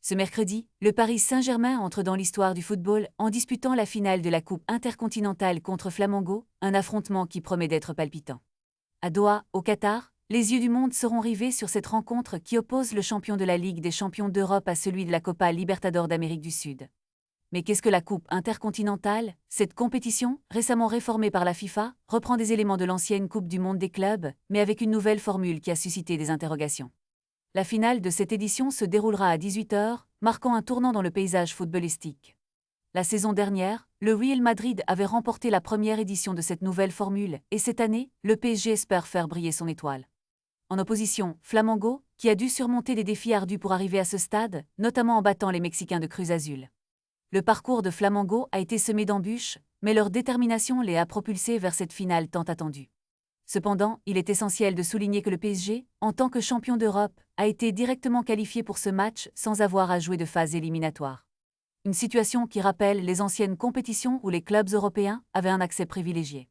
Ce mercredi, le Paris Saint-Germain entre dans l'histoire du football en disputant la finale de la Coupe intercontinentale contre Flamengo, un affrontement qui promet d'être palpitant. À Doha, au Qatar, les yeux du monde seront rivés sur cette rencontre qui oppose le champion de la Ligue des champions d'Europe à celui de la Copa Libertadores d'Amérique du Sud. Mais qu'est-ce que la Coupe intercontinentale? Cette compétition, récemment réformée par la FIFA, reprend des éléments de l'ancienne Coupe du monde des clubs, mais avec une nouvelle formule qui a suscité des interrogations. La finale de cette édition se déroulera à 18h, marquant un tournant dans le paysage footballistique. La saison dernière, le Real Madrid avait remporté la première édition de cette nouvelle formule, et cette année, le PSG espère faire briller son étoile. En opposition, Flamengo, qui a dû surmonter des défis ardus pour arriver à ce stade, notamment en battant les Mexicains de Cruz Azul. Le parcours de Flamengo a été semé d'embûches, mais leur détermination les a propulsés vers cette finale tant attendue. Cependant, il est essentiel de souligner que le PSG, en tant que champion d'Europe, a été directement qualifié pour ce match sans avoir à jouer de phase éliminatoire. Une situation qui rappelle les anciennes compétitions où les clubs européens avaient un accès privilégié.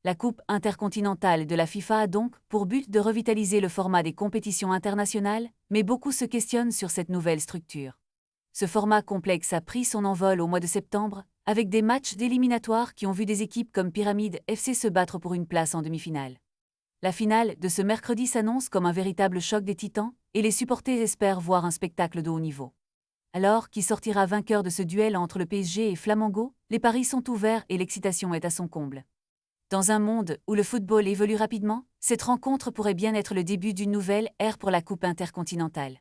La Coupe intercontinentale de la FIFA a donc pour but de revitaliser le format des compétitions internationales, mais beaucoup se questionnent sur cette nouvelle structure. Ce format complexe a pris son envol au mois de septembre, avec des matchs d'éliminatoires qui ont vu des équipes comme Pyramide FC se battre pour une place en demi-finale. La finale de ce mercredi s'annonce comme un véritable choc des titans, et les supporters espèrent voir un spectacle de haut niveau. Alors, qui sortira vainqueur de ce duel entre le PSG et Flamengo? Les paris sont ouverts et l'excitation est à son comble. Dans un monde où le football évolue rapidement, cette rencontre pourrait bien être le début d'une nouvelle ère pour la Coupe intercontinentale.